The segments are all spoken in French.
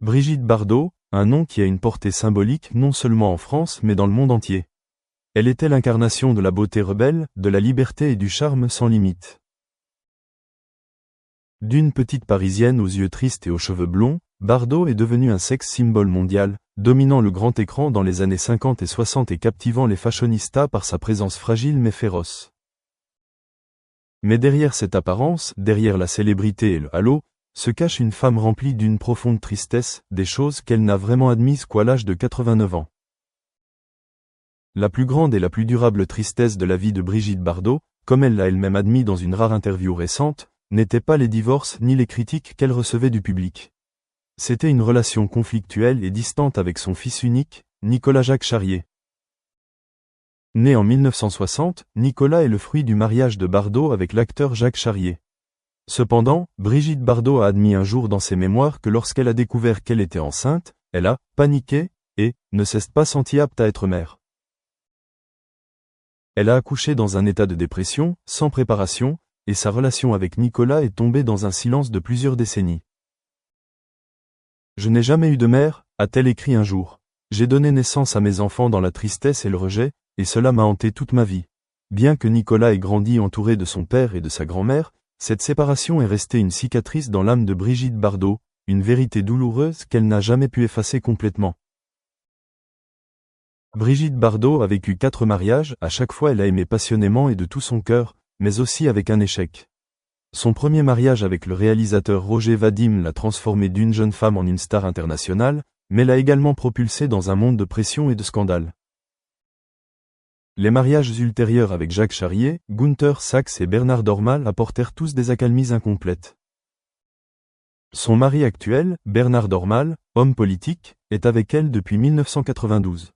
Brigitte Bardot, un nom qui a une portée symbolique non seulement en France mais dans le monde entier. Elle était l'incarnation de la beauté rebelle, de la liberté et du charme sans limite. D'une petite Parisienne aux yeux tristes et aux cheveux blonds, Bardot est devenue un sex symbole mondial, dominant le grand écran dans les années 50 et 60 et captivant les fashionistas par sa présence fragile mais féroce. Mais derrière cette apparence, derrière la célébrité et le halo, se cache une femme remplie d'une profonde tristesse, des choses qu'elle n'a vraiment admises qu'à l'âge de 89 ans. La plus grande et la plus durable tristesse de la vie de Brigitte Bardot, comme elle l'a elle-même admis dans une rare interview récente, n'étaient pas les divorces ni les critiques qu'elle recevait du public. C'était une relation conflictuelle et distante avec son fils unique, Nicolas Jacques Charrier. Né en 1960, Nicolas est le fruit du mariage de Bardot avec l'acteur Jacques Charrier. Cependant, Brigitte Bardot a admis un jour dans ses mémoires que lorsqu'elle a découvert qu'elle était enceinte, elle a paniqué et ne s'est pas sentie apte à être mère. Elle a accouché dans un état de dépression, sans préparation, et sa relation avec Nicolas est tombée dans un silence de plusieurs décennies. Je n'ai jamais eu de mère, a-t-elle écrit un jour. J'ai donné naissance à mes enfants dans la tristesse et le rejet, et cela m'a hanté toute ma vie. Bien que Nicolas ait grandi entouré de son père et de sa grand-mère, cette séparation est restée une cicatrice dans l'âme de Brigitte Bardot, une vérité douloureuse qu'elle n'a jamais pu effacer complètement. Brigitte Bardot a vécu 4 mariages, à chaque fois elle a aimé passionnément et de tout son cœur, mais aussi avec un échec. Son premier mariage avec le réalisateur Roger Vadim l'a transformée d'une jeune femme en une star internationale, mais l'a également propulsée dans un monde de pression et de scandales. Les mariages ultérieurs avec Jacques Charrier, Gunther Sachs et Bernard Dormal apportèrent tous des accalmies incomplètes. Son mari actuel, Bernard Dormal, homme politique, est avec elle depuis 1992.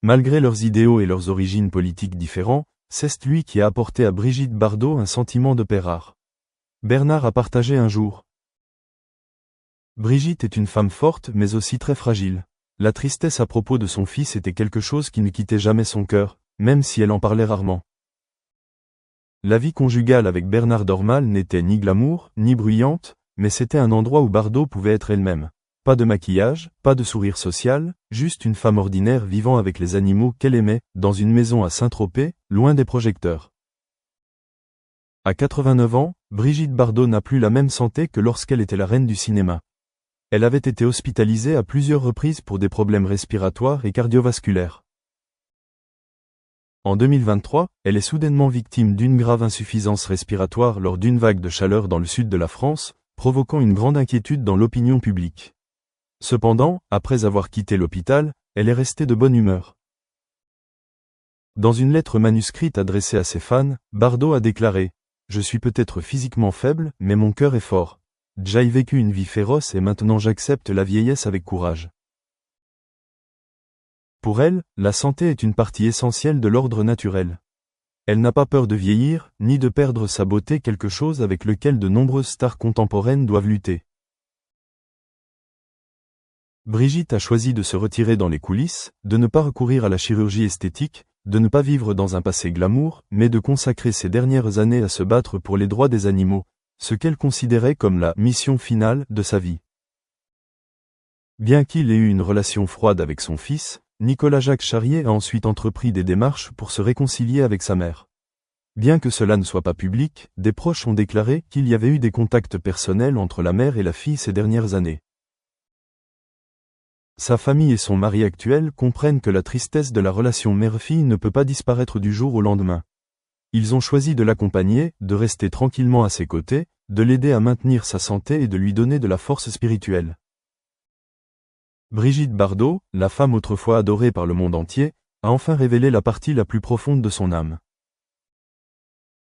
Malgré leurs idéaux et leurs origines politiques différents, c'est lui qui a apporté à Brigitte Bardot un sentiment de paix rare. Bernard a partagé un jour. Brigitte est une femme forte mais aussi très fragile. La tristesse à propos de son fils était quelque chose qui ne quittait jamais son cœur, même si elle en parlait rarement. La vie conjugale avec Bernard Dormal n'était ni glamour, ni bruyante, mais c'était un endroit où Bardot pouvait être elle-même. Pas de maquillage, pas de sourire social, juste une femme ordinaire vivant avec les animaux qu'elle aimait, dans une maison à Saint-Tropez, loin des projecteurs. À 89 ans, Brigitte Bardot n'a plus la même santé que lorsqu'elle était la reine du cinéma. Elle avait été hospitalisée à plusieurs reprises pour des problèmes respiratoires et cardiovasculaires. En 2023, elle est soudainement victime d'une grave insuffisance respiratoire lors d'une vague de chaleur dans le sud de la France, provoquant une grande inquiétude dans l'opinion publique. Cependant, après avoir quitté l'hôpital, elle est restée de bonne humeur. Dans une lettre manuscrite adressée à ses fans, Bardot a déclaré « Je suis peut-être physiquement faible, mais mon cœur est fort. J'ai vécu une vie féroce et maintenant j'accepte la vieillesse avec courage. » Pour elle, la santé est une partie essentielle de l'ordre naturel. Elle n'a pas peur de vieillir, ni de perdre sa beauté, quelque chose avec lequel de nombreuses stars contemporaines doivent lutter. Brigitte a choisi de se retirer dans les coulisses, de ne pas recourir à la chirurgie esthétique, de ne pas vivre dans un passé glamour, mais de consacrer ses dernières années à se battre pour les droits des animaux, ce qu'elle considérait comme la mission finale de sa vie. Bien qu'il ait eu une relation froide avec son fils, Nicolas Jacques Charrier a ensuite entrepris des démarches pour se réconcilier avec sa mère. Bien que cela ne soit pas public, des proches ont déclaré qu'il y avait eu des contacts personnels entre la mère et la fille ces dernières années. Sa famille et son mari actuel comprennent que la tristesse de la relation mère-fille ne peut pas disparaître du jour au lendemain. Ils ont choisi de l'accompagner, de rester tranquillement à ses côtés, de l'aider à maintenir sa santé et de lui donner de la force spirituelle. Brigitte Bardot, la femme autrefois adorée par le monde entier, a enfin révélé la partie la plus profonde de son âme.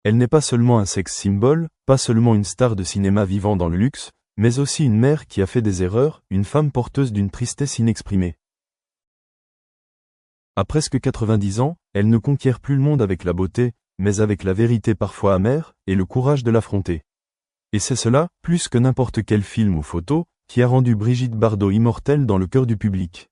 Elle n'est pas seulement un sex symbole, pas seulement une star de cinéma vivant dans le luxe, mais aussi une mère qui a fait des erreurs, une femme porteuse d'une tristesse inexprimée. À presque 90 ans, elle ne conquiert plus le monde avec la beauté, mais avec la vérité parfois amère, et le courage de l'affronter. Et c'est cela, plus que n'importe quel film ou photo, qui a rendu Brigitte Bardot immortelle dans le cœur du public.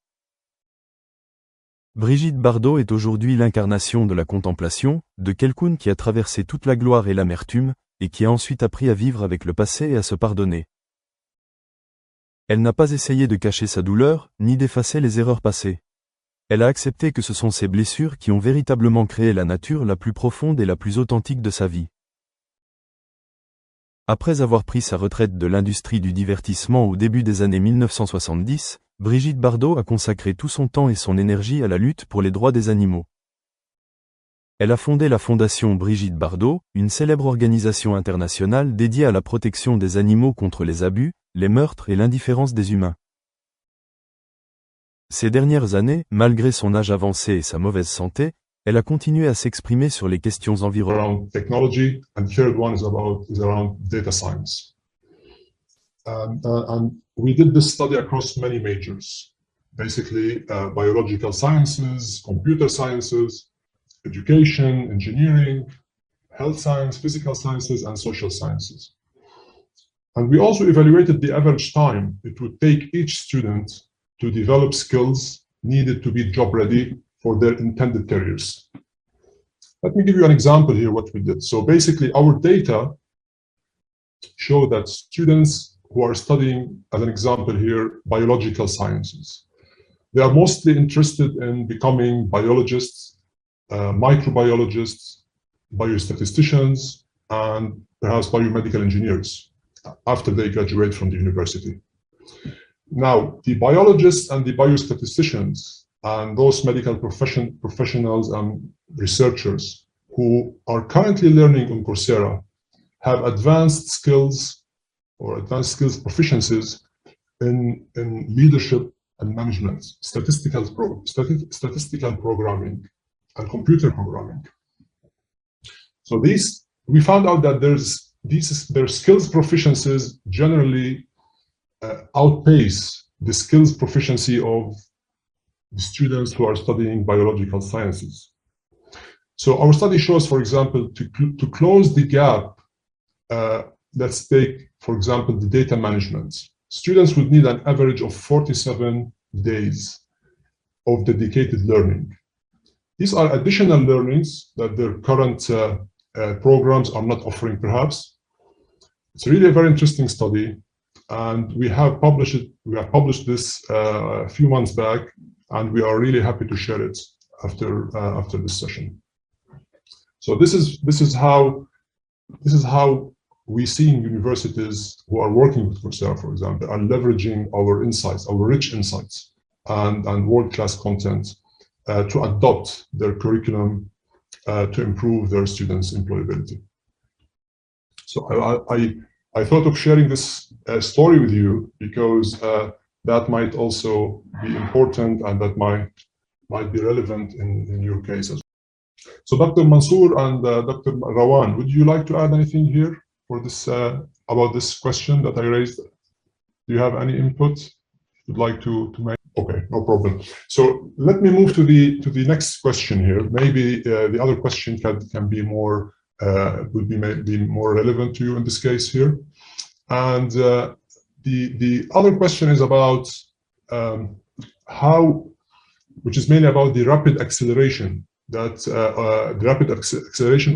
Brigitte Bardot est aujourd'hui l'incarnation de la contemplation, de quelqu'un qui a traversé toute la gloire et l'amertume, et qui a ensuite appris à vivre avec le passé et à se pardonner. Elle n'a pas essayé de cacher sa douleur, ni d'effacer les erreurs passées. Elle a accepté que ce sont ces blessures qui ont véritablement créé la nature la plus profonde et la plus authentique de sa vie. Après avoir pris sa retraite de l'industrie du divertissement au début des années 1970, Brigitte Bardot a consacré tout son temps et son énergie à la lutte pour les droits des animaux. Elle a fondé la Fondation Brigitte Bardot, une célèbre organisation internationale dédiée à la protection des animaux contre les abus, les meurtres et l'indifférence des humains. Ces dernières années, malgré son âge avancé et sa mauvaise santé, elle a continué à s'exprimer sur les questions environnementales. Technology, and the third one is around data science. And we did this study across many majors, basically biological sciences, computer sciences, education, engineering, health science, physical sciences, and social sciences. And we also evaluated the average time it would take each student to develop skills needed to be job ready for their intended careers. Let me give you an example here what we did. So basically our data show that students who are studying, as an example here, biological sciences, they are mostly interested in becoming biologists, microbiologists, biostatisticians, and perhaps biomedical engineers after they graduate from the university. Now, the biologists and the biostatisticians and those medical professionals and researchers who are currently learning on Coursera have advanced skills proficiencies in leadership and management, statistical programming, and computer programming. So we found out that their skills proficiencies generally outpace the skills proficiency of the students who are studying biological sciences. So our study shows, for example, to close the gap, let's take, for example, the data management. Students would need an average of 47 days of dedicated learning. These are additional learnings that their current programs are not offering, perhaps. It's really a very interesting study, and we have published it. We have published this a few months back, and we are really happy to share it after this session. So this is how we see in universities who are working with Coursera, for example, are leveraging our insights, our rich insights, and world-class content to adopt their curriculum to improve their students' employability. So I thought of sharing this story with you because that might also be important and that might be relevant in your case as well. So Dr. Mansour and Dr. Rawan, would you like to add anything here for this about this question that I raised? Do you have any input you'd like to make? Okay, no problem. So let me move to the next question here. Maybe the other question can be more would be more relevant to you in this case here. And the other question is about which is mainly about the rapid acceleration acceleration of